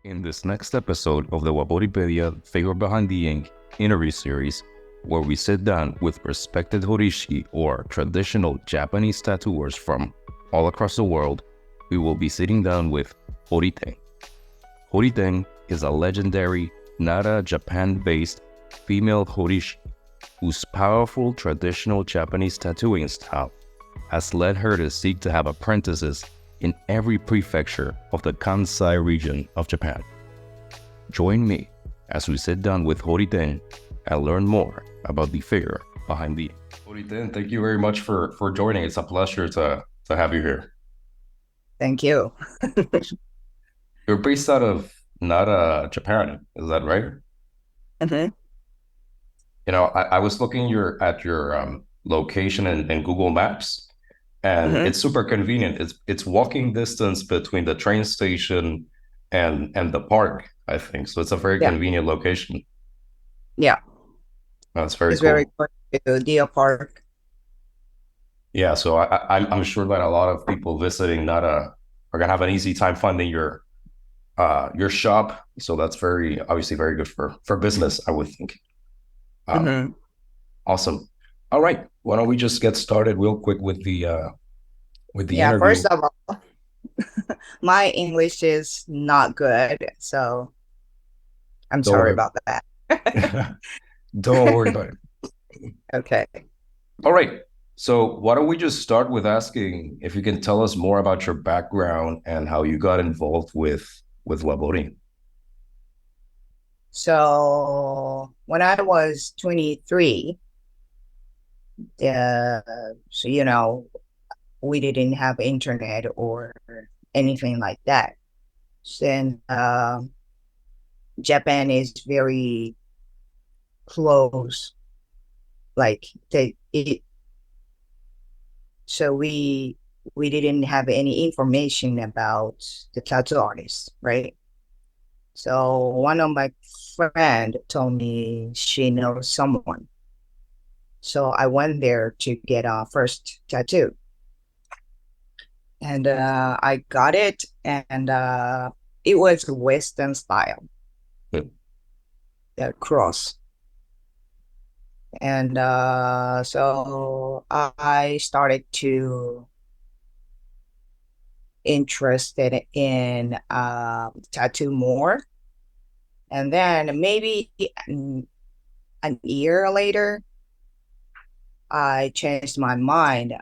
In this next episode of the Waboripedia Figure Behind the Ink interview series, where we sit down with respected Horishi or traditional Japanese tattooers from all across the world, we will be sitting down with Horiten. Horiten is a legendary Nara, Japan-based female Horishi whose powerful traditional Japanese tattooing style has led her to seek to have apprentices in every prefecture of the Kansai region of Japan. Join me as we sit down with Horiten and learn more about the figure behind the. Horiten, thank you very much for joining. It's a pleasure to have you here. Thank you. You're based out of Nara, Japan, is that right? Mhm. I was looking at your location in Google Maps, and Mhm. it's super convenient. It's walking distance between the train station and the park, I think. So it's a very Yeah, convenient location. yeah. That's very It's very cool. close to Deer Park. Yeah, so I'm sure that a lot of people visiting Nara are gonna have an easy time finding your shop. So that's very obviously very good for business, I would think. Um, Mhm. awesome. All right, why don't we just get started real quick with the Yeah, interview? first of all, my English is not good, so I'm Don't sorry worry. about that. Don't worry about it. Okay. All right. So why don't we just start with asking if you can tell us more about your background and how you got involved with Wabori. So when I was 23, so we didn't have internet or anything like that. Then Japan is very close, like so we didn't have any information about the tattoo artist, right? So one of my friend told me she knows someone. So I went there to get a first tattoo. And I got it, and it was Western style, the cross. And so I started to interested in tattoo more. And then maybe a year later, I changed my mind.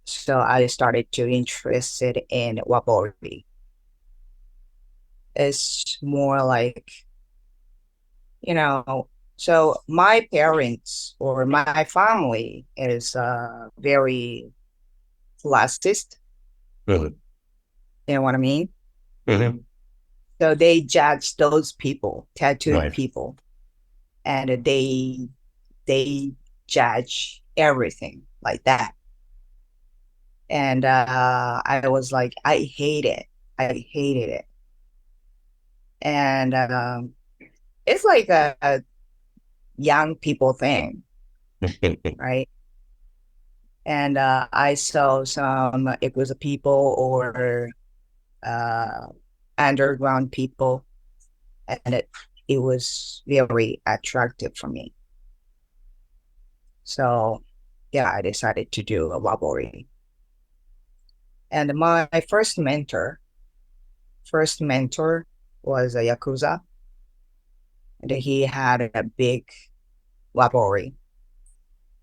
So I started to interested in Wabori. It's more like, you know, so my parents or my family is very classist. Mhm. You know what I mean? Mhm. So they judge those people, tattooed Right. people, and they judge everything like that. And I was like, I hate it. I hated it. And it's like a young people thing, right? And I saw some it was people or uh, underground people, and it was very attractive for me. So yeah, I decided to do a Wabori. And my first mentor was a Yakuza, and he had a big Wabori,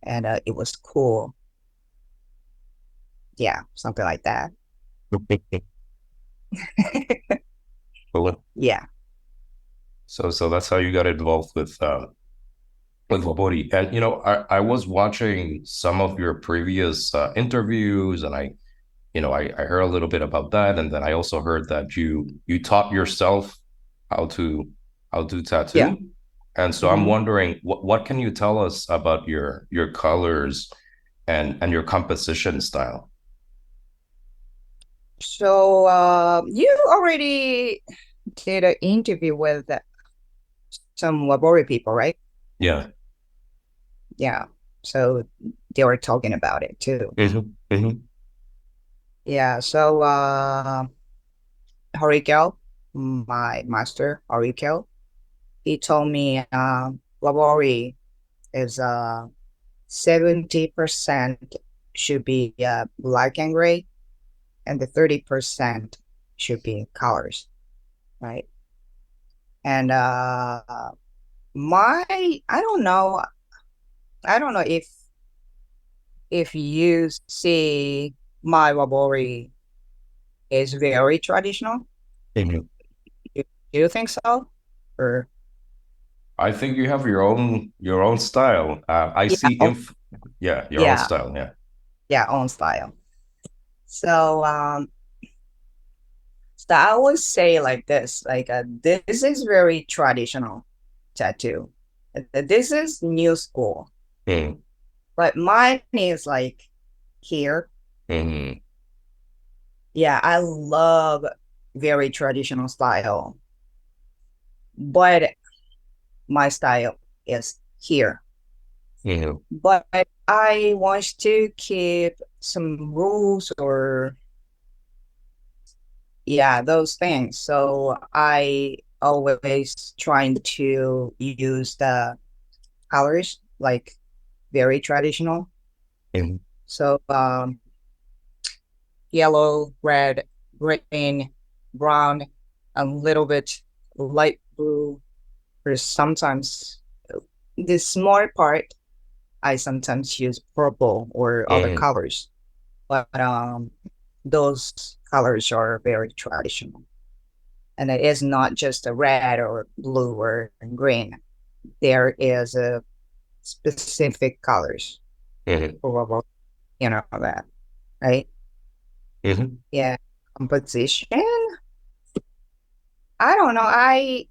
and it was cool. Yeah, something like that. Cool. Yeah. So that's how you got involved with Wabori. And I was watching some of your previous interviews, and I heard a little bit about that, and then I also heard that you taught yourself how to Yeah. tattoo. And so I'm Hmm. wondering, what can you tell us about your colors and your composition style? So you already did an interview with some Wabori people, right? Yeah. Yeah. So they were talking about it too. Hmm. Hmm. Yeah. So Horikyo. my master, Horikyo, he told me Wabori is 70% should be black and gray, and the 30% should be colors, right? And my I don't know if you see my Wabori is very traditional. Mhm. Do you think so? Or I think you have your own style. I yeah, see yeah, your own yeah, style. Yeah. yeah, own style. So so I would say like this, like this is very traditional tattoo. This is new school, Mm. but mine is like here. Mhm. Yeah, I love very traditional style, but my style is here. Mhm. But I want to keep some rules or yeah, those things. So I always trying to use the colors like very traditional. Mhm. So yellow, red, green, brown, a little bit light blue, or sometimes the small part I sometimes use purple or other Mhm. colors. But those colors are very traditional. And it is not just a red or blue or green. There is a specific colors Mhm. for what that, right? Mhm. Yeah. Composition. I don't know.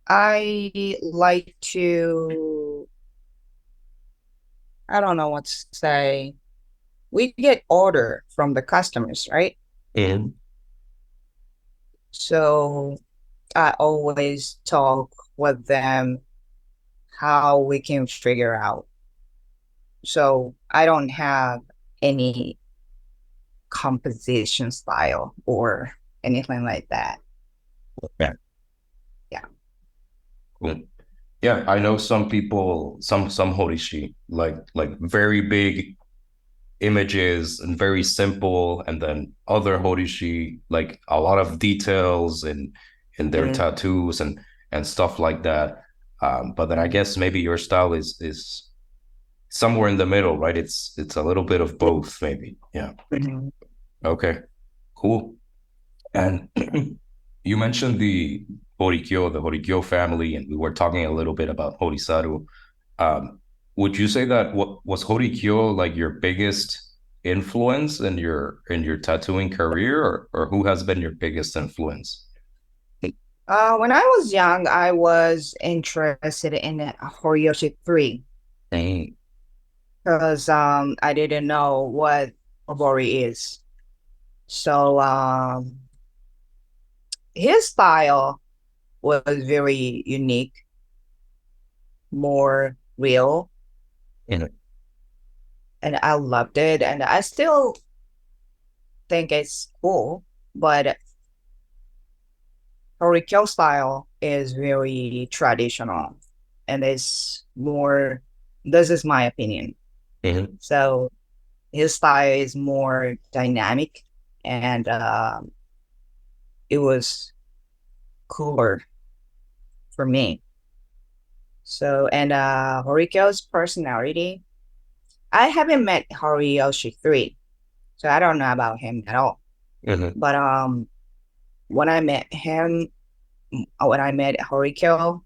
I like to I don't know what to say. We get order from the customers, right? Mhm. So I always talk with them how we can figure out. So I don't have any composition style or anything like that. Yeah. Yeah. Cool. Yeah, I know some people, some horishi like very big images and very simple, and then other horishi like a lot of details in their Mhm. tattoos and stuff like that. But then I guess maybe your style is somewhere in the middle, right? It's a little bit of both, maybe. Yeah. Mhm. Okay. Cool. And you mentioned the Horikyo family, and we were talking a little bit about Horisaru. Um, would you say that what was Horikyo like your biggest influence in your tattooing career, or who has been your biggest influence? When I was young, I was interested in Horiyoshi 3 Dang. because I didn't know what Wabori is. So his style was very unique, more real, Yeah. and I loved it. And I still think it's cool, but Horikyo style is very traditional and it's more, this is my opinion. Mhm. So his style is more dynamic and it was cooler for me. So, and Horikyo's personality, I haven't met Horiyoshi 3, so I don't know about him at all. Mhm. But when I met him, when I met Horikyo,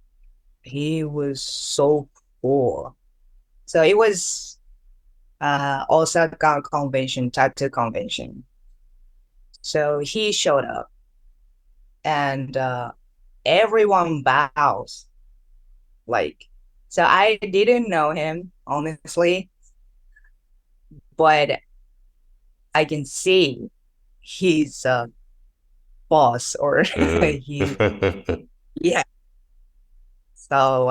he was so cool. So it was Osaka convention, tattoo convention. So he showed up and everyone bows. Like, so I didn't know him, honestly, but I can see he's a boss or he, Mhm. yeah. So,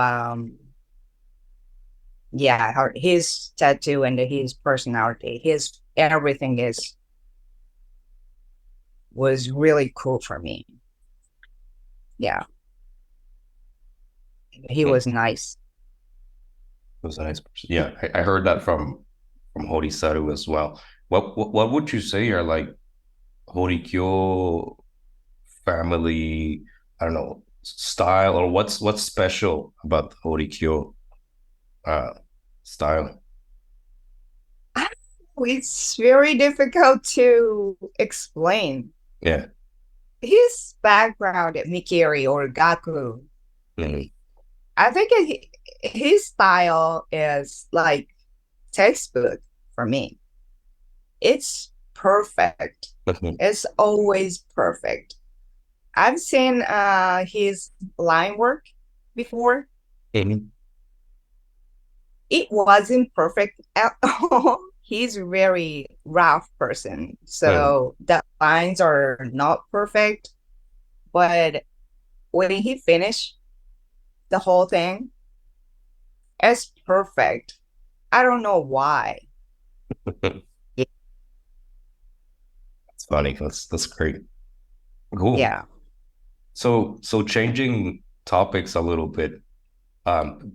yeah, his tattoo and his personality, his everything is was really cool for me. Yeah. He was nice. It was a nice person. Yeah, I heard that from Horisaru as well. What would you say are like Horikyo family, I don't know, style, or what's special about the Horikyo style? It's very difficult to explain. Yeah. His background at Mikiri or Gaku, Mhm. I think his style is like textbook for me. It's perfect. It's always perfect. I've seen his line work before. Mhm. It wasn't perfect at all. He's a very rough person, Mhm. so the lines are not perfect. But when he finished the whole thing, it's perfect. I don't know why. Yeah. It's funny. That's great. Cool. Yeah. So changing topics a little bit.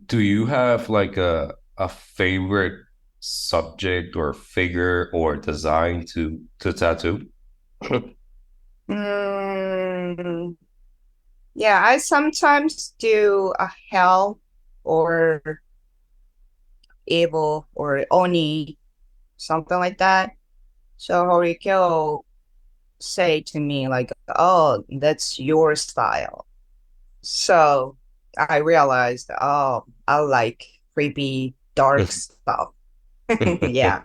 Do you have like a favorite subject or figure or design to tattoo? Mm, yeah, I sometimes do a hell or evil or oni, something like that. So Horikyo say to me like, "Oh, that's your style." So I realized, oh, I like creepy, dark stuff. Yeah,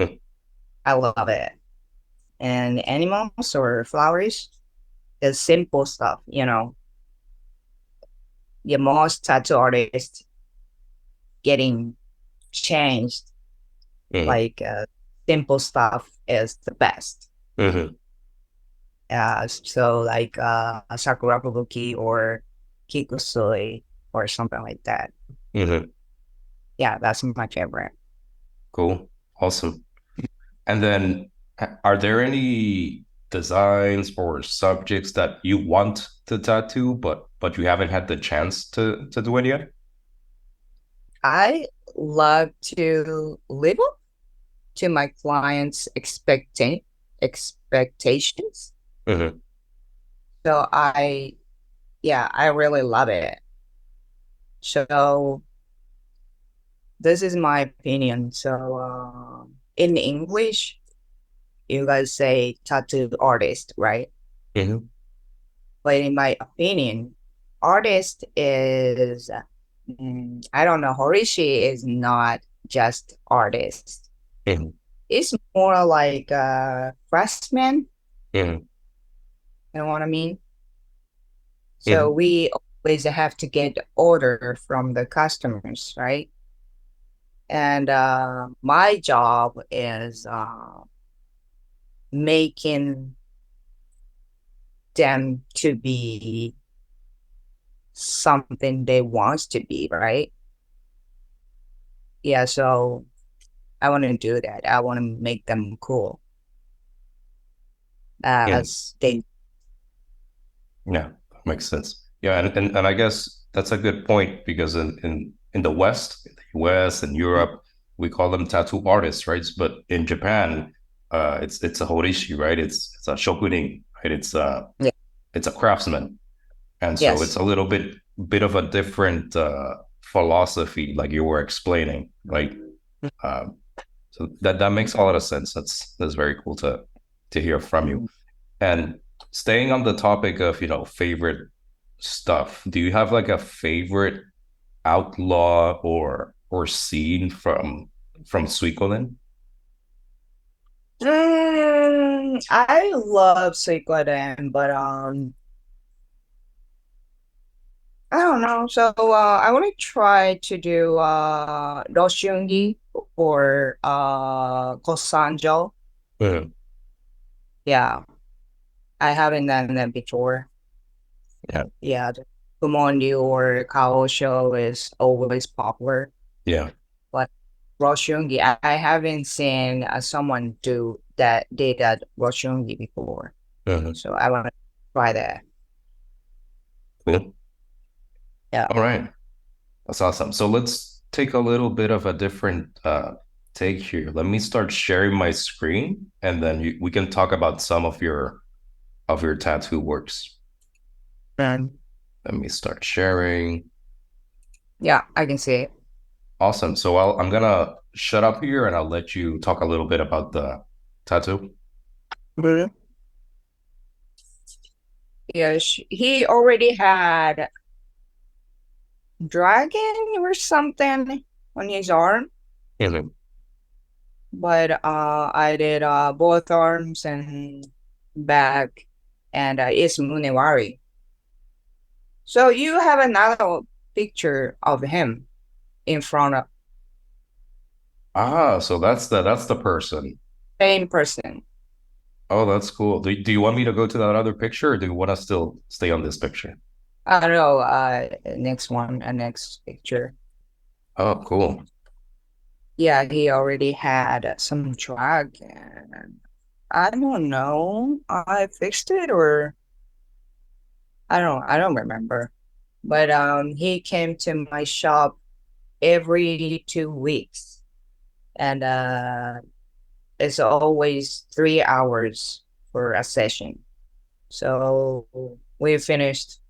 I love it. And animals or flowers, the simple stuff, the most tattoo artists getting changed, Mhm. like simple stuff is the best. Mhm. So like Sakura Fubuki or Kikusui or something like that. Mhm. Yeah, that's my favorite. Cool. Awesome. And then, are there any designs or subjects that you want to tattoo, but you haven't had the chance to do it yet? I love to live up to my clients' expectations. Hmm. So yeah, I really love it. So this is my opinion. So in English, you guys say tattoo artist, right? Hmm. But in my opinion, artist is, I don't know, Horishi is not just artist. Hmm. It's more like a craftsman, Hmm. you know what I mean? So Hmm. we always have to get order from the customers, right? And my job is making them to be something they want to be, right? Yeah, so I want to do that. I want to make them cool Hmm. as they. Yeah, that makes sense. Yeah, and I guess that's a good point because in the West, in the US and Europe, we call them tattoo artists, right? But in Japan, it's a horishi, right? It's a shokunin, right? Yeah. It's a craftsman. And so it's Yes. a little bit of a different philosophy, like you were explaining, right? Um, so that makes a lot of sense. That's very cool to hear from you. Mhm. And staying on the topic of favorite stuff, do you have like a favorite outlaw or scene from Suikoden? I love Suikoden, but I don't know. So I want to try to do Roshungi or Kosanjo. Mhm. Yeah, I haven't done that before. Yeah, Yeah, the Kumonryu or Kaosho is always popular, yeah. but Roshungi, I haven't seen someone do that did that Roshungi before. So I want to try that. Cool. Yeah. All right. That's awesome. So let's take a little bit of a different take here. Let me start sharing my screen, and then we can talk about some of your tattoo works. And Let me start sharing. yeah, I can see it. Awesome. So I'm gonna shut up here, and I'll let you talk a little bit about the tattoo. Mhm. Yeah, he already had dragon or something on his arm, Mhm. but I did both arms and back, and it's Munewari. So you have another picture of him in front of Ah, so that's the person. same person. Oh, that's cool. Do you want me to go to that other picture, or do you want to still stay on this picture? I don't know. Next one, next picture. Oh, cool. Yeah, he already had some drag, and I don't know. I fixed it or I don't remember. But he came to my shop every 2 weeks, and it's always 3 hours for a session. So we finished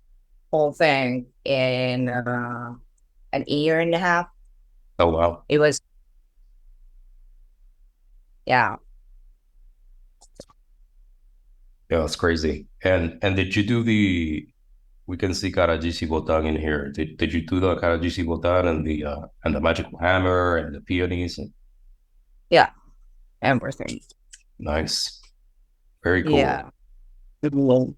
whole thing in an year and a half. Oh, wow. It was, yeah. Yeah, that's crazy. And did you do the? We can see Karajishi Botan in here. Did you do the Karajishi Botan and the magical hammer and the peonies? Yeah, everything. Nice. Very cool. Yeah. Well,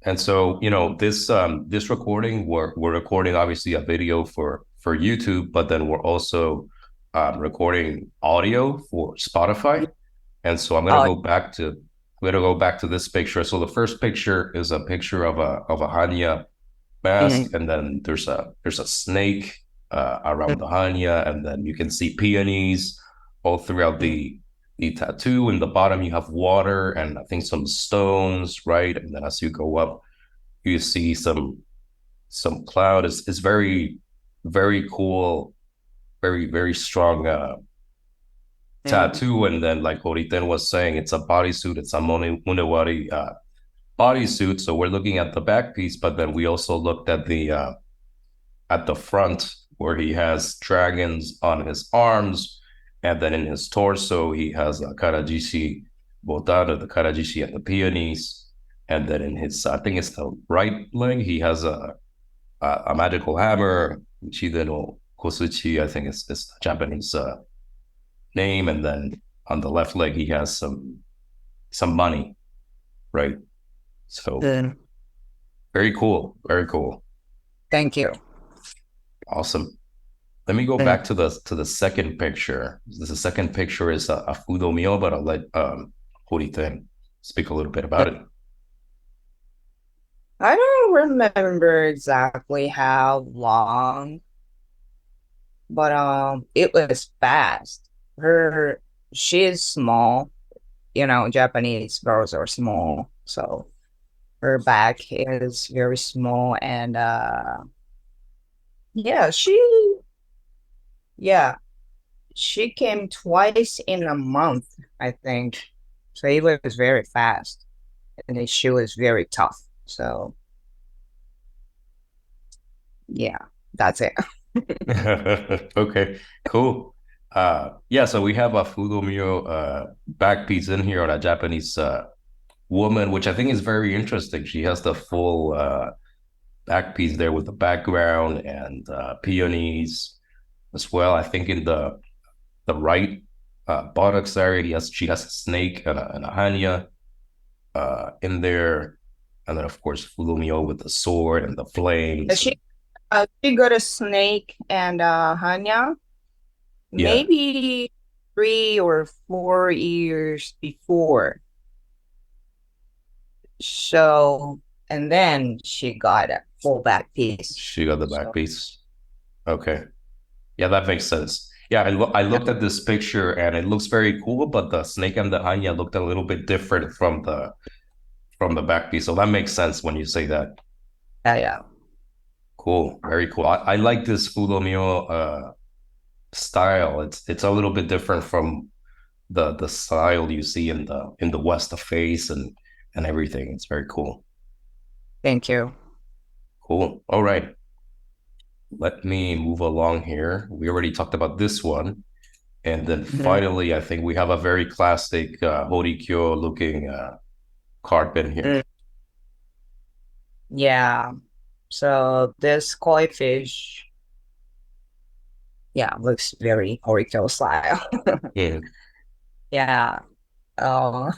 And so, this recording, we're recording obviously a video for YouTube, but then we're also recording audio for Spotify. And so oh, I'm gonna go back to this picture. So the first picture is a picture of a Hannya mhm, mask, and then there's a snake around the Hannya, and then you can see peonies all throughout mhm. the tattoo. In the bottom, you have water and I think some stones, right? And then as you go up, you see some cloud. It's very very cool, very strong Mhm. tattoo. And then, like Horiten was saying, it's a bodysuit. It's a Munewari bodysuit. So we're looking at the back piece, but then we also looked at the front where he has dragons on his arms, and then in his torso he has a Karajishi Botan, the Karajishi and the peonies, and then in his I think it's the right leg he has a magical hammer, Chide no Kosuchi, I think it's the Japanese name, and then on the left leg he has some money, right? So Then very cool, very cool, thank you. awesome. Let me go Then back to the second picture. The second picture is a Fudo Myoo, but I'll let Horiten speak a little bit about it. I don't remember exactly how long, but it was fast. Her she is small, Japanese girls are small, so her back is very small and yeah, yeah, she came twice in a month, I think. So it was very fast and she was very tough. So yeah, that's it. Okay, cool. Yeah, so we have a Fudo Myoo back piece in here on a Japanese woman, which I think is very interesting. She has the full back piece there with the background and peonies as well. I think in the right buttocks area, she has a snake and a Hannya in there, and then of course Fudo Myoo with the sword and the flames. And, She got a snake and Hanya yeah, maybe 3 or 4 years before. So, and then she got a full back piece. she got the back So, piece. Okay, yeah, that makes sense. Yeah, I yeah. looked at this picture and it looks very cool, but the snake and the Hannya looked a little bit different from the back piece. So that makes sense when you say that. Yeah. Cool. Very cool. I like this Fudo Myoo style. It's a little bit different from the style you see in the West, the face and everything. It's very cool. Thank you. Cool. All right. Let me move along here. We already talked about this one. And then finally, I think we have a very classic Horikyo looking carp in here. Yeah. So this koi fish, yeah, looks very Horikyo style. Yeah. Yeah. Uh,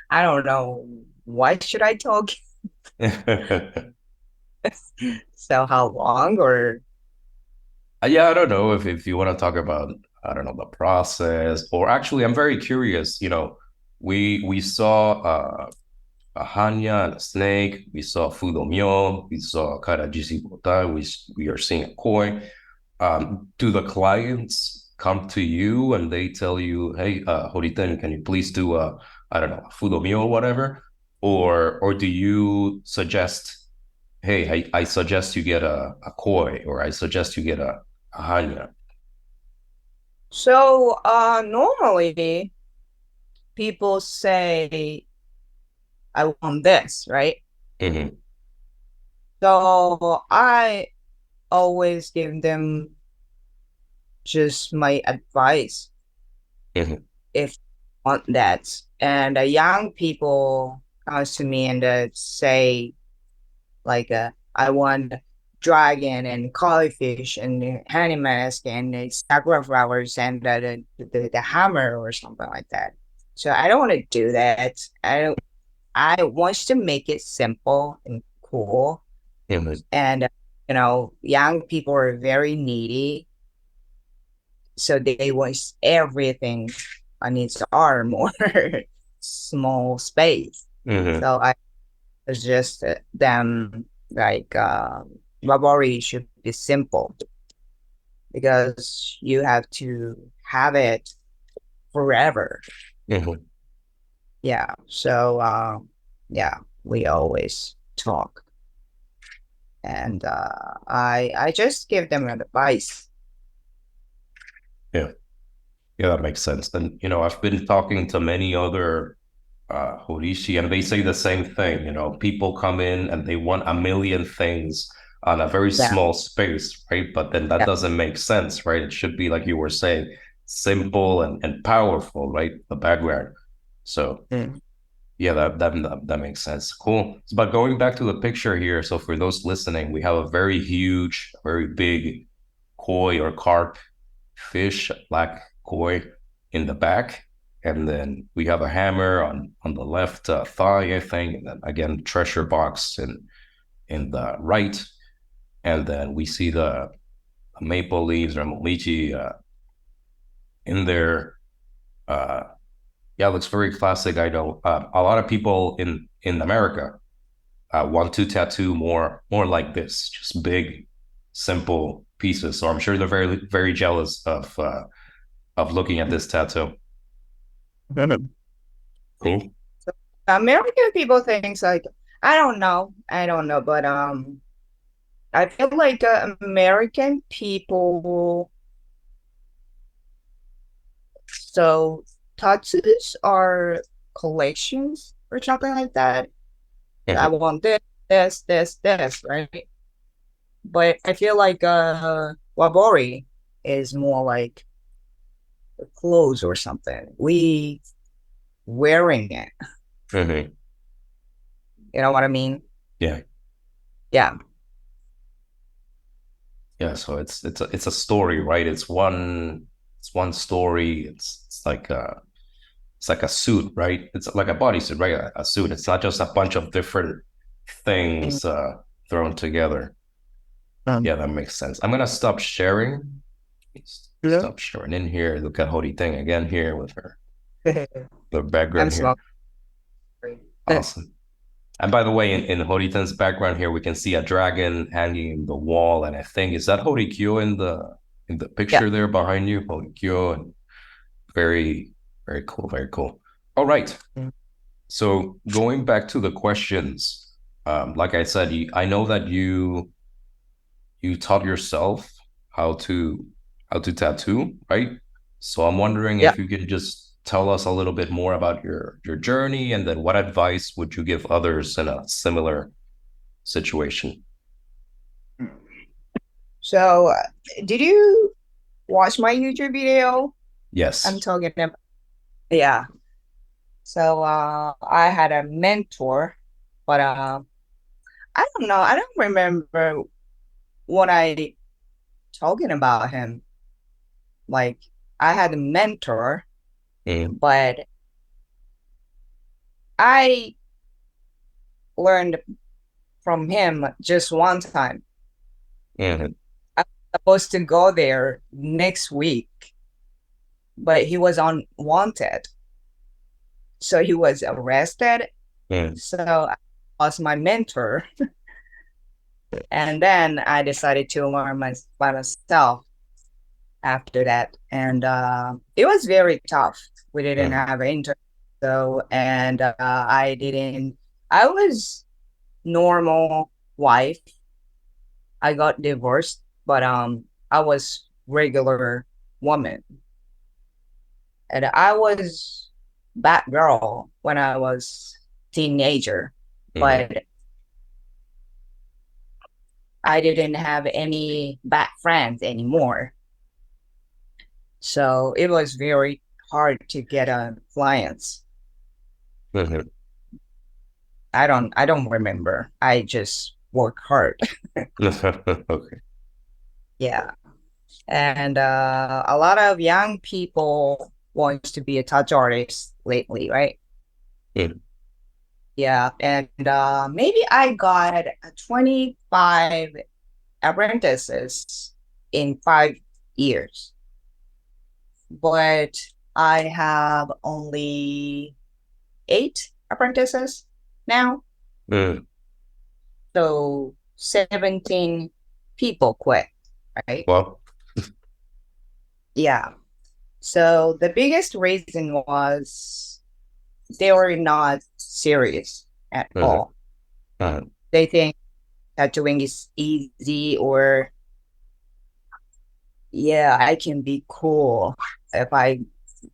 I don't know. What should I talk? So how long or Yeah, I don't know if you want to talk about, I don't know, the process, or actually I'm very curious. We saw a Hannya and a Snake, we saw Fudo Myoo, we saw Karajishi Botan, we are seeing a koi. Do the clients come to you and they tell you, hey, Horiten, can you please do I don't know, Fudo Myoo or whatever? Or do you suggest, hey, I suggest you get a koi, or I suggest you get a Hannya? so normally people say I want this, right? Mm-hmm. So I always give them just my advice Mm-hmm. if want that. And young people comes to me and say like I want dragon and fish and honey mask and sakura flowers and the hammer or something like that. So I don't want to do that. I want to make it simple and cool. Mm-hmm. And young people are very needy, so they want everything on its arm or small space. Mm-hmm. So I suggest them like Wabori should be simple because you have to have it forever. Mm-hmm. Yeah. So yeah, we always talk, and I just give them advice. Yeah. Yeah, that makes sense. And I've been talking to many other Horishi, and they say the same thing. People come in and they want a million things on a very Yeah. small space, right? But then that Yeah. doesn't make sense, right? It should be like you were saying, simple and powerful, right? The background. So Mm. yeah, that makes sense. Cool. But going back to the picture here, so for those listening, we have a very huge, very big koi or carp fish, black koi in the back. And then we have a hammer on the left thigh, I think. And then again, treasure box in the right. And then we see the maple leaves or lychee in there. Yeah, it looks very classic. I know a lot of people in America want to tattoo more like this, just big, simple pieces. So I'm sure they're very jealous of looking at this tattoo. Cool. So American people thinks like I don't know, but I feel like American people so tattoos are collections or something like that. I Mhm. want this, right? But I feel like Wabori is more like clothes or something. We wearing it. Mhm. You know what I mean? Yeah, Yeah. yeah. So it's a story, right? It's one story. It's like a suit, right? It's like a bodysuit, right? A suit. It's not just a bunch of different things thrown together. Yeah, that makes sense. I'm gonna stop sharing. Yeah. Stop sharing in here. Look at Hody thing again here with her the I'm background here. smoking. Awesome. And by the way, in Horiten's background here, we can see a dragon hanging in the wall, and I think is that Horikyo in the Yeah. picture there behind you, Horikyo, and very very cool, very cool. All right. So going back to the questions, like I said, I know that you taught yourself how to tattoo, right? So I'm wondering Yeah. if you could just tell us a little bit more about your journey, and then what advice would you give others in a similar situation? So, did you watch my YouTube video? I'm Yes. talking about, yeah. So, I had a mentor, but I don't know. I don't remember what I talking about him. Like, I had a mentor, Mm, but I learned from him just one time. mm, I was supposed to go there next week, but he was unwanted. So he was arrested. mm, So I lost my mentor. And then I decided to learn by myself after that. And it was very tough. We didn't mm, have internet. So, and I was normal wife. I got divorced, but I was regular woman. And I was bad girl when I was teenager, mm, but I didn't have any bad friends anymore. So it was very hard to get clients. mm. I don't remember. I just work hard. Okay. Yeah. And a lot of young people wants to be a touch artist lately, right? Mm, Yeah. And maybe I got 25 apprentices in 5 years, but I have only 8 apprentices now. mm. So 17 people quit, right? Well, Yeah. So the biggest reason was they were not serious at mm, all. They think tattooing is easy, or, yeah, I can be cool if I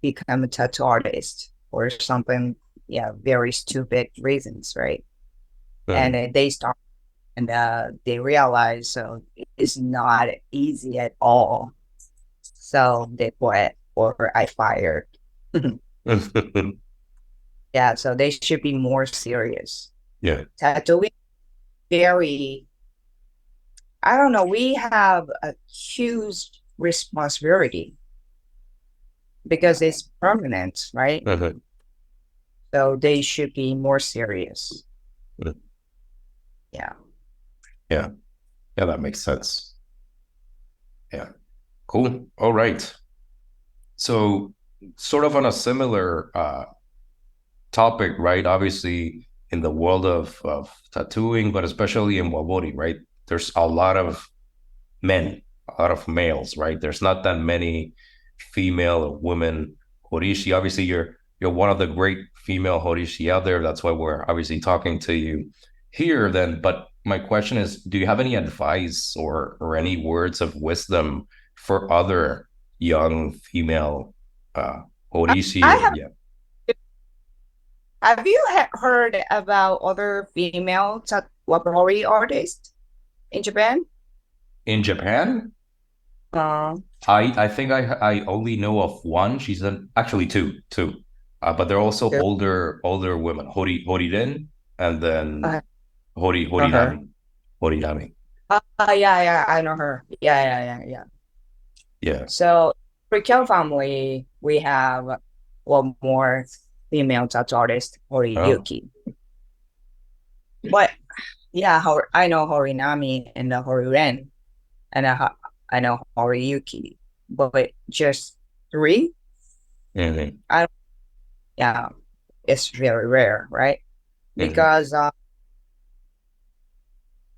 become a tattoo artist or something. Yeah, very stupid reasons, right? And mm, they start and they realize so it's not easy at all. So they quit or I fired. mm. Yeah, so they should be more serious. Yeah. Tattooing very, I don't know, we have a huge responsibility because it's permanent, right? Mhm. So they should be more serious. Mm. Yeah. Yeah. Yeah, that makes sense. Yeah. Cool. All right. So, sort of on a similar topic, right? Obviously, in the world of tattooing, but especially in Wabori, right? There's a lot of men, a lot of males, right? There's not that many female or women Horishi. Obviously, you're one of the great female Horishi out there. That's why we're obviously talking to you here. Then, but my question is, do you have any advice or any words of wisdom for other young female uh, Horishi? I Or yeah, have you heard about other female Wabori artists in Japan? in Japan, Uh, I think I only know of one. She's an actually two, but they're also to, older women. Horiten and then uh, know her. Horinami. Yeah, yeah, I know her. Yeah, yeah, yeah, yeah. Yeah. So, Horikyo family, we have one more female tattoo artist, Oh. Horiyuki. But yeah, I know Horinami and the Horiren, and I know Horiyuki, but just three, Hmm. I yeah, it's very rare, right? Hmm. Because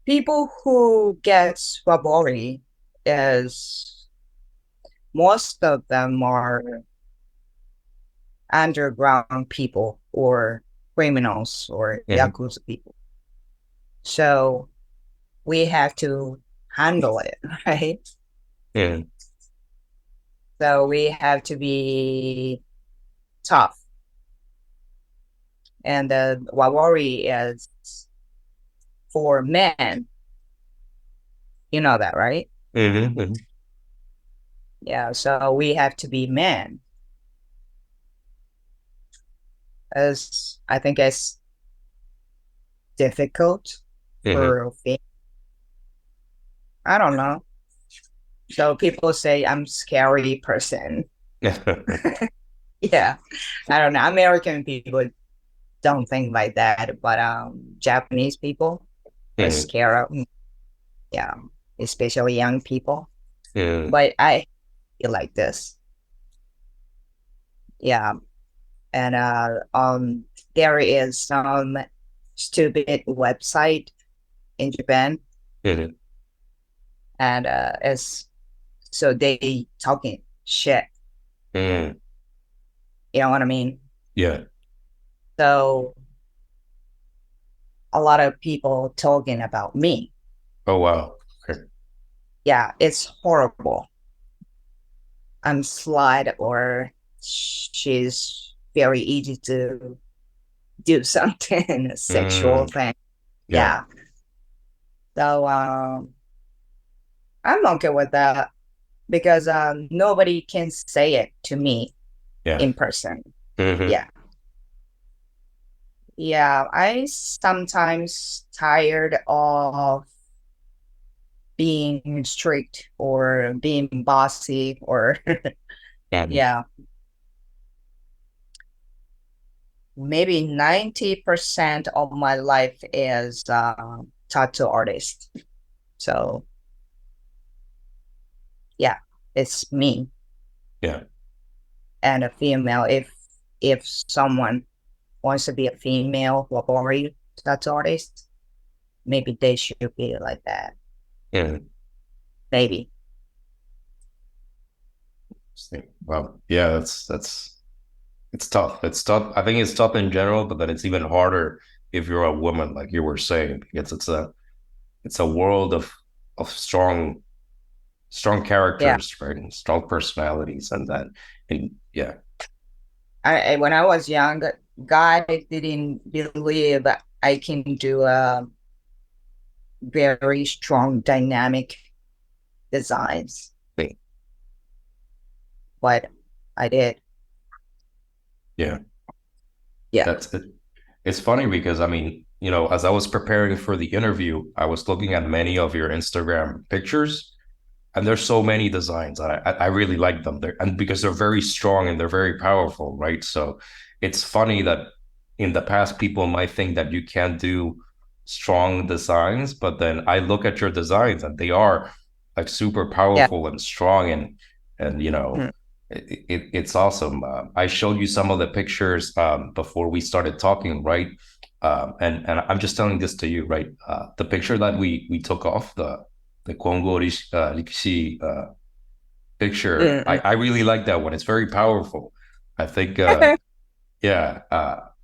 people who get Wabori is most of them are underground people or criminals or Mhm. yakuza people. So we have to handle it, right? Yeah. So we have to be tough. And Wabori is for men. You know that, right? Mhm. Yeah, so we have to be men. As I think it's difficult Mhm. for I don't know. So people say I'm scary person. Yeah. I don't know. American people don't think like that, but Japanese people are Mhm. scared of me. Yeah. Especially young people. Yeah. But I feel like this. Yeah. And there is some stupid website in Japan, Mhm. and it's so they talking shit. Mhm. You know what I mean? Yeah. So a lot of people talking about me. Oh wow. Okay. Yeah, it's horrible. I'm slight or she's very easy to do something sexual Mm. thing. Yeah. Yeah. So I'm okay with that because nobody can say it to me Yeah. in person. Mhm. Yeah. Yeah. I sometimes tired of being strict or being bossy or Yeah. yeah, maybe 90% of my life is tattoo artist. So yeah, it's me Yeah. and a female. If someone wants to be a female Wabori tattoo artist, maybe they should be like that. Yeah. Maybe. Well, yeah, it's tough. It's tough. I think it's tough in general, but then it's even harder if you're a woman, like you were saying, because it's a world of strong Yeah. characters, right? And strong personalities and that. And yeah. When I was young, God didn't believe I can do a very strong dynamic designs, Thing. but I did. Yeah. Yeah. That's it. It's funny because I mean, as I was preparing for the interview, I was looking at many of your Instagram pictures, and there's so many designs. I really like them. And because they're very strong and they're very powerful, right? So it's funny that in the past people might think that you can't do strong designs, but then I look at your designs and they are like super Yeah. powerful and strong and Mm. it's awesome. I showed you some of the pictures before we started talking, right? And I'm just telling this to you, right? The picture that we took off the Kongo Rikishi picture. I, Mm-mm. I really like that one. It's very powerful. I think, yeah.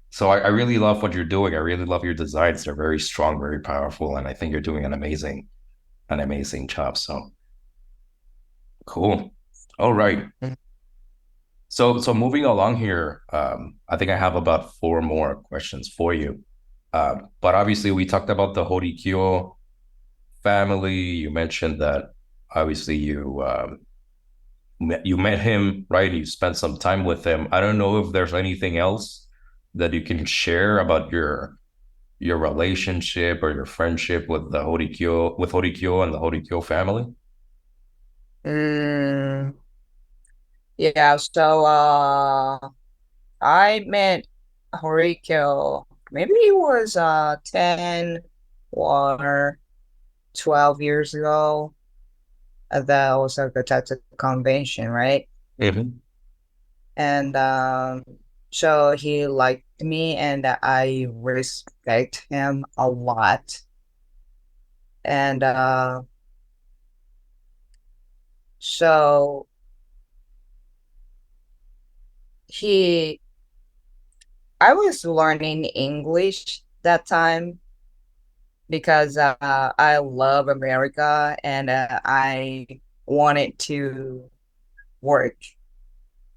So I really love what you're doing. I really love your designs. They're very strong, very powerful, and I think you're doing an amazing job. So cool. All right. So moving along here, I think I have about four more questions for you. But obviously, we talked about the Horikyo family. You mentioned that obviously you met him, right? You spent some time with him. I don't know if there's anything else that you can share about your relationship or your friendship with Horikyo and the Horikyo family. Mm, yeah, so I met Horikyo maybe it was 10 or 12 years ago at the Osaka Tattoo Convention, right? Mm-hmm. And so he liked me and I respect him a lot. And so he I was learning English that time because I love America and I wanted to work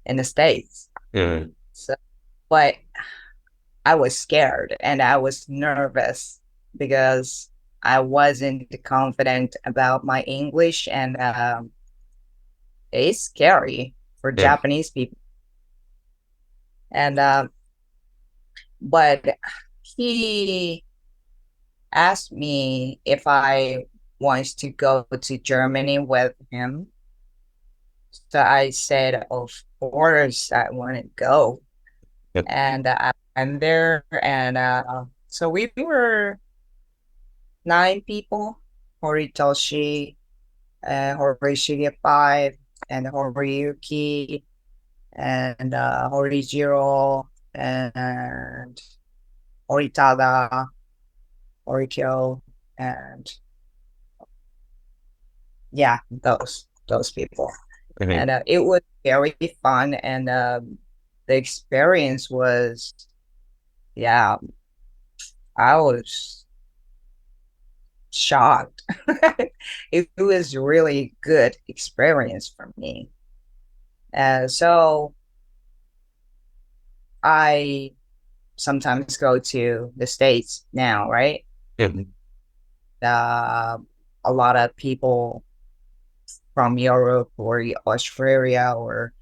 in the States. Mhm. So, but I was scared and I was nervous because I wasn't confident about my English, and it's scary for Yeah. Japanese people. And but he asked me if I wants to go to Germany with him. So I said, of course, I want to go. Yep. And I went there, and so we were 9 people: Horitoshi, Horishi-5, and Horiyuki, and Horijiro, and Horitada, Horikyo, and yeah, those people. Mhm. And it was very fun, and the experience was, yeah, I was shocked. It was really good experience for me. So I sometimes go to the States now, right? Mhm. Uh, a lot of people from Europe or Australia or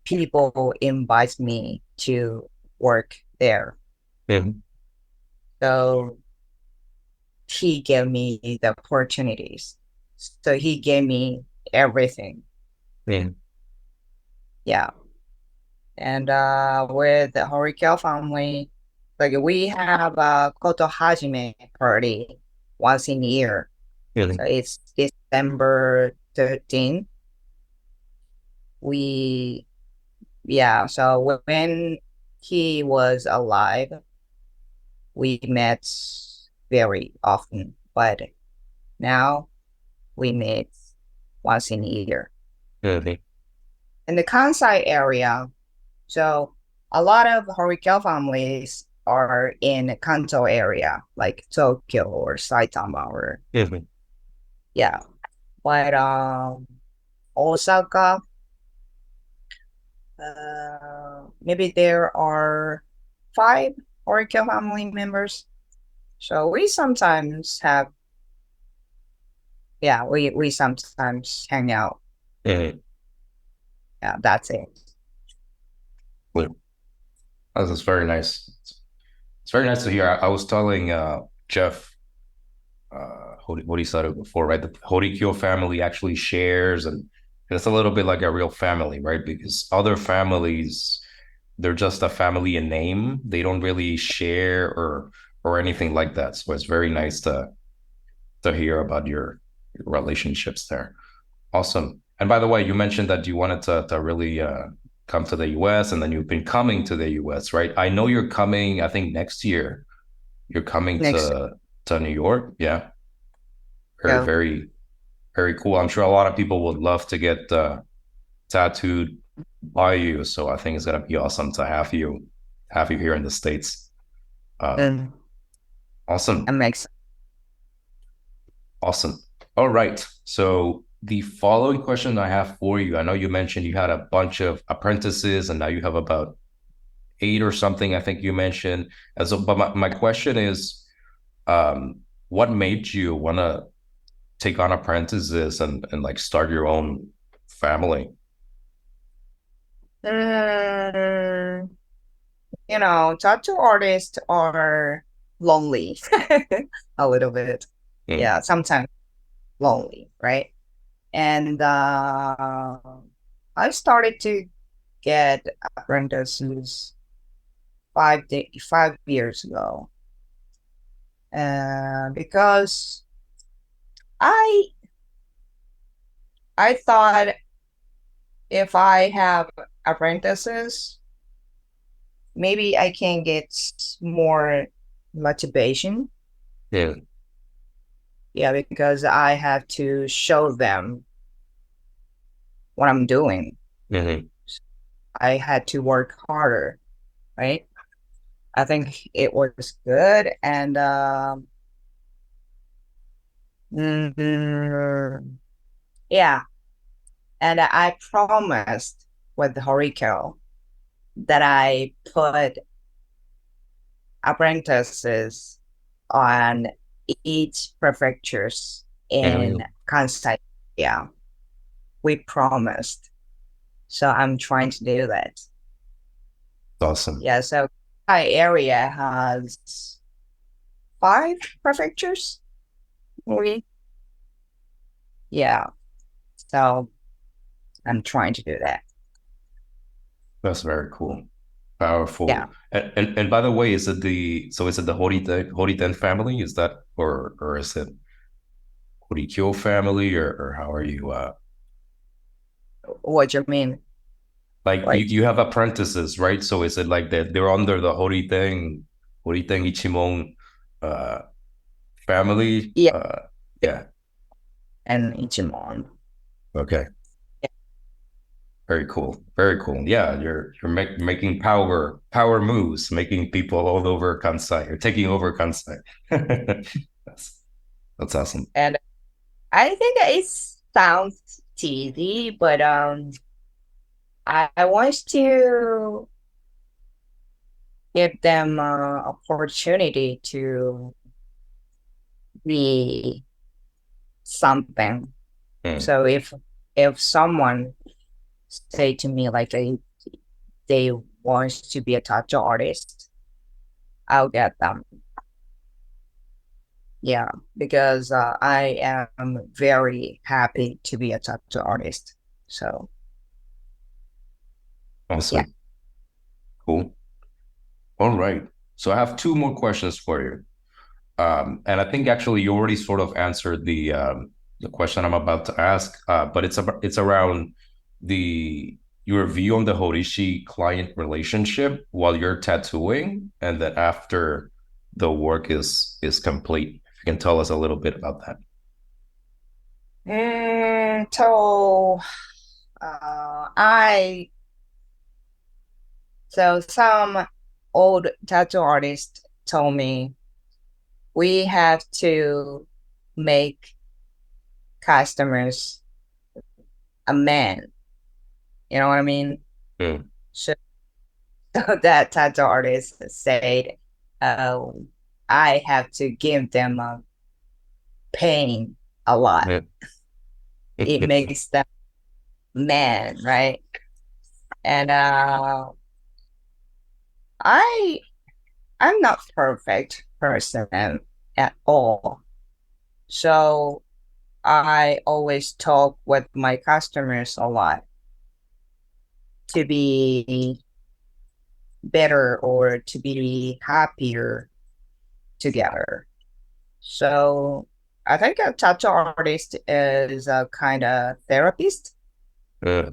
people invite me to work there. Mhm. So he gave me the opportunities. So he gave me everything. Mhm. Yeah. And with the Horikyo family, like we have a Koto Hajime party once in a year. So Mhm. it's December 13th. We, yeah, so when he was alive, we met very often, but now we meet once in a year. Mhm. In the Kansai area, so a lot of Horikyo families are in Kanto area, like Tokyo or Saitama, or Mhm. yeah. But Osaka, maybe there are 5 Horikyo family members. So we sometimes have, yeah, we sometimes hang out. Mhm. Yeah, that's it. Well, that's very nice. It's very nice to hear. I was telling Jeff what he said it before, right? The Horikyo family actually shares, and it's a little bit like a real family, right? Because other families, they're just a family in name. They don't really share or anything like that. So it's very nice to hear about your relationships there. Awesome. And by the way, you mentioned that you wanted to really come to the US, and then you've been coming to the US, right? I know you're coming, I think next year. You're coming Next to New York. Yeah. Very, go. very, very cool. I'm sure a lot of people would love to get tattooed by you. So I think it's gonna be awesome to have you here in the States. Um, And awesome. I'm next. Awesome. All right. So the following question I have for you, I know you mentioned you had a bunch of apprentices and now you have about 8 or something, I think you mentioned. And so, but my question is, what made you want to take on apprentices and like start your own family? Mm, tattoo artists are lonely a little bit. Mm. Yeah, sometimes lonely, right? And I started to get apprentices 5 years ago, because I I thought if I have apprentices, maybe I can get more motivation. Yeah. Yeah, because I have to show them what I'm doing. Hmm. I had to work harder. right? I think it was good. And yeah, and I promised with Horikyo that I put apprentices on each prefectures in Kansai. Yeah, we promised. So I'm trying to do that. Awesome. Yeah, so my area has 5 prefectures. Maybe. Yeah, so I'm trying to do that. That's very cool. Yeah. Powerful. And by the way, is it the Horiten family? Is that or is it Horikyo family or how are you What do you mean? like Like, you have apprentices, right? So is it like that they're under the Horiten Ichimon family? yeah, Yeah. and Ichimon. Okay. Yeah. Very cool. Very cool. Yeah, you're making power moves, making people all over Kansai. You're taking over Kansai. that's that's awesome. And I think it sounds cheesy, but I want to give them opportunity to be something. Mm. So if someone say to me like they want to be a tattoo artist, I'll get them. Yeah, because I am very happy to be a tattoo artist. So yeah. Awesome. Cool. All right. So I have 2 more questions for you. And I think actually you already sort of answered the question I'm about to ask, but it's around the your view on the Horishi-client relationship while you're tattooing, and then after the work is complete. If you can tell us a little bit about that. So I so some old tattoo artist told me we have to make customers a man. You know what I mean? Mm. So, so that tattoo artist said, I have to give them pain a lot. Yeah. It makes them man, right? And I I'm not perfect person at all. So I always talk with my customers a lot to be better or to be happier together. So I think a tattoo artist is a kind of therapist. Uh,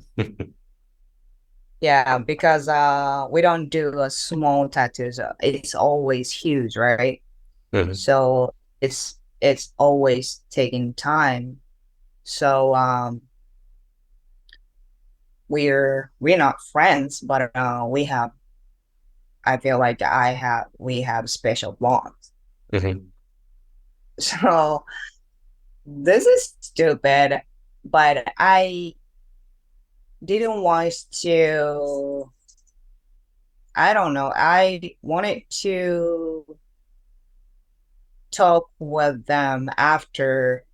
Yeah, because we don't do a small tattoos. It's always huge, right? So it's always taking time. So we're not friends, but I feel like we have special bonds. Mhm. So this is stupid, but I didn't want to, I don't know, I wanted to talk with them after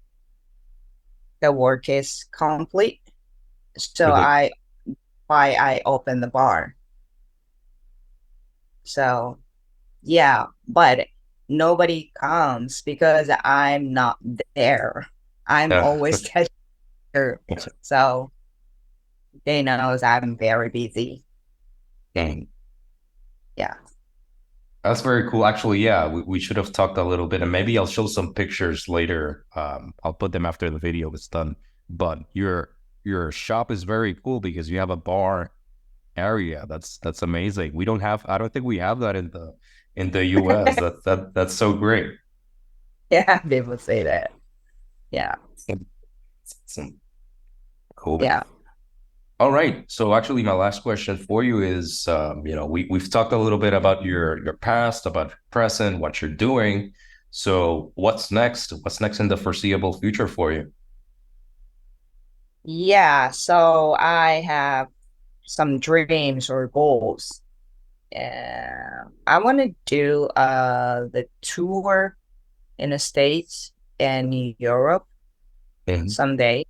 the work is complete. So Mhm. I opened the bar. So yeah, but nobody comes because I'm not there. I'm Yeah. always there. So they knows I'm very busy. Mm. Yeah. That's very cool. Actually, yeah, we should have talked a little bit, and maybe I'll show some pictures later. I'll put them after the video is done. But your shop is very cool because you have a bar area. That's amazing. We don't have. I don't think we have that in the U.S. That's so great. Yeah, people say that. Yeah. Awesome. Cool. Yeah. All right. So actually, my last question for you is, we've talked a little bit about your past, about your present, what you're doing. So what's next? What's next in the foreseeable future for you? Yeah, so I have some dreams or goals. I want to do the tour in the States and Europe Mhm. someday.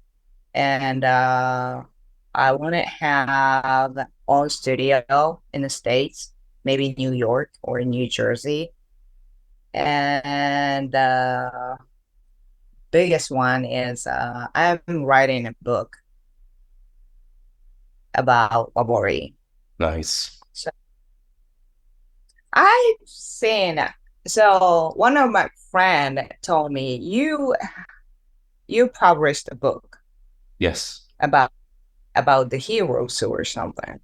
And I want to have own studio in the States, maybe New York or New Jersey. And biggest one is I'm writing a book about Wabori. Nice. So I've seen, so one of my friend told me you published a book Yes. about the heroes or something.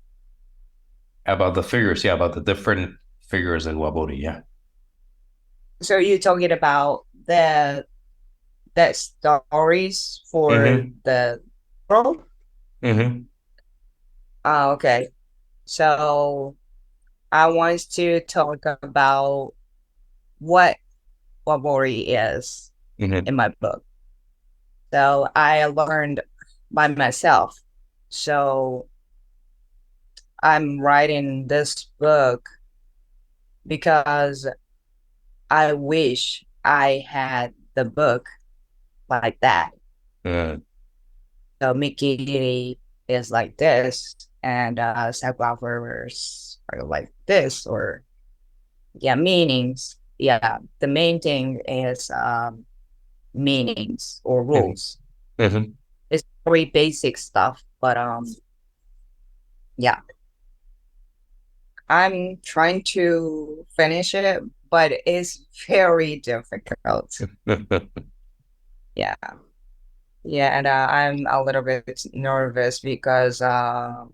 About the figures, yeah, about the different figures in Wabori, yeah. So you talking about the stories for Mm-hmm. the world? Mm-hmm. Oh, okay. So I want to talk about what Wabori is Mm-hmm. in my book. So I learned by myself. So I'm writing this book because I wish I had the book like that. Mm-hmm. So Mickey is like this, and subwoofers are like this, or yeah, meanings. Yeah, the main thing is meanings or rules. Mm-hmm. It's very basic stuff, but yeah, I'm trying to finish it, but it's very difficult. Yeah, yeah, and I'm a little bit nervous because yeah,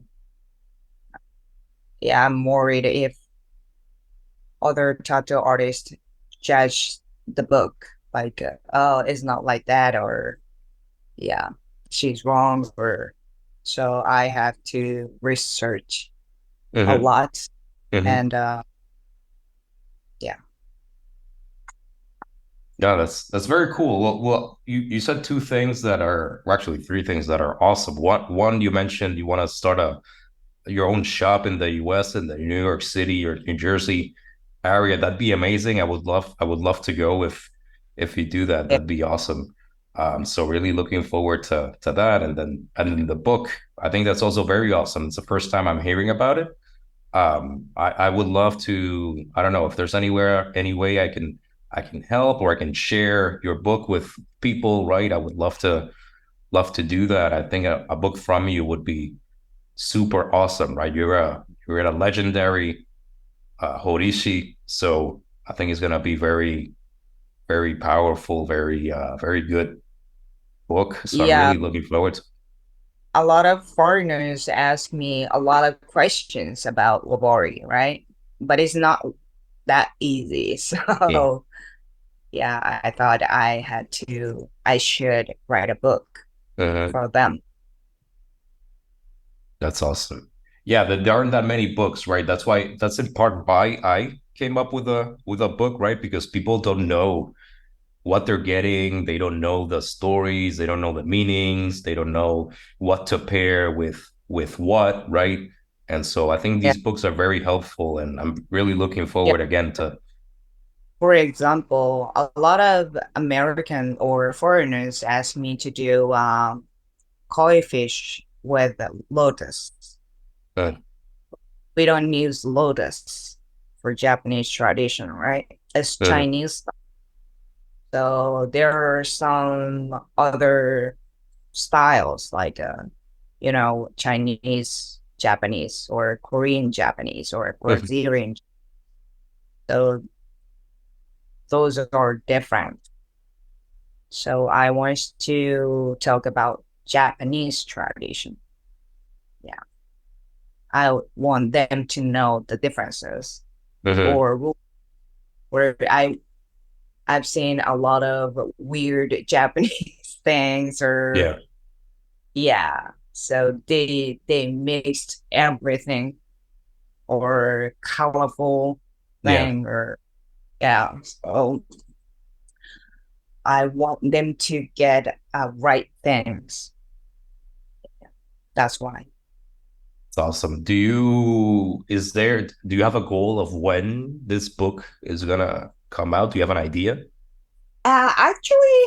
I'm worried if other tattoo artists judge the book like, oh, it's not like that, or yeah, she's wrong, or so I have to research a Mm-hmm. lot, Mm-hmm. and yeah, Yeah, that's very cool. Well, you said two things that are, well, actually three things that are awesome. One, you mentioned you want to start your own shop in the US, in the New York City or New Jersey area. That'd be amazing. I would love to go if you do that. yeah, That'd be awesome. So really looking forward to that. And then the book, I think that's also very awesome. It's the first time I'm hearing about it. I would love to, I don't know if there's any way I can help or I can share your book with people, right? I would love to do that. I think a book from you would be super awesome, right? You're a legendary Horishi, so I think it's gonna be very, very powerful, very good book. So I'm yeah. really looking forward to. A lot of foreigners ask me a lot of questions about Wabori, right? But it's not that easy. Yeah. So yeah, I thought I should write a book Uh, for them. that's awesome. Yeah, there aren't that many books, right? That's in part why I came up with a book, right? Because people don't know what they're getting. They don't know the stories. They don't know the meanings. They don't know what to pair with what, right? And so I think Yeah, these books are very helpful, and I'm really looking yeah. forward again to. For example, a lot of American or foreigners ask me to do koi fish with lotus. Uh, We don't use lotus for Japanese tradition, right? It's uh, Chinese. So there are some other styles like Chinese Japanese or Korean Japanese or uh, Brazilian. So those are different. So I want to talk about Japanese tradition. Yeah. I want them to know the differences uh, or where I've seen a lot of weird Japanese things or yeah. yeah. So they mixed everything or colorful Yeah. thing or yeah. So I want them to get right things. That's why. It's awesome. Do you have a goal of when this book is gonna come out? Do you have an idea? Actually,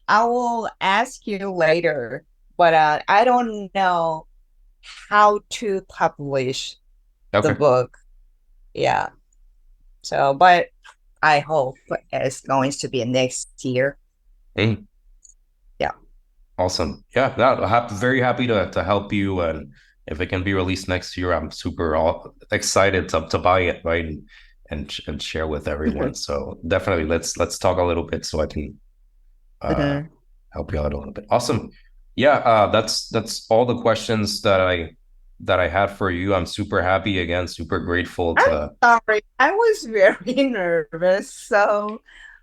I will ask you later, but I don't know how to publish the Okay. book. Yeah. So, but I hope it's going to be next year. Hey, Yeah. awesome. Yeah, no, very happy to help you. And if it can be released next year, I'm super excited to buy it, right? And share with everyone. So definitely let's talk a little bit so I can uh Mhm. help you out a little bit. Awesome. Yeah, that's all the questions that I had for you. I'm super happy again, super grateful I'm to sorry. I was very nervous. So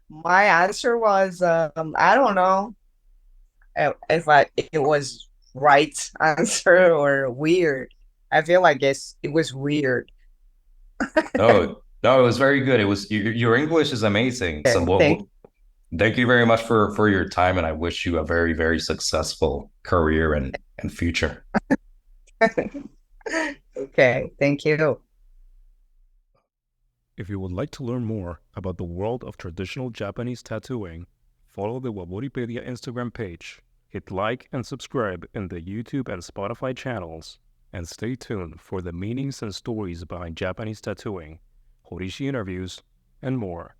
my answer was I don't know if it was right answer or weird. I feel like it was weird. no, it was very good. It was your English is amazing. So Okay, thank thank you very much for your time, and I wish you a very, very successful career and future. you. Okay, thank you. If you would like to learn more about the world of traditional Japanese tattooing, follow the Waboripedia Instagram page, hit like and subscribe in the YouTube and Spotify channels, and stay tuned for the meanings and stories behind Japanese tattooing, Horishi interviews, and more.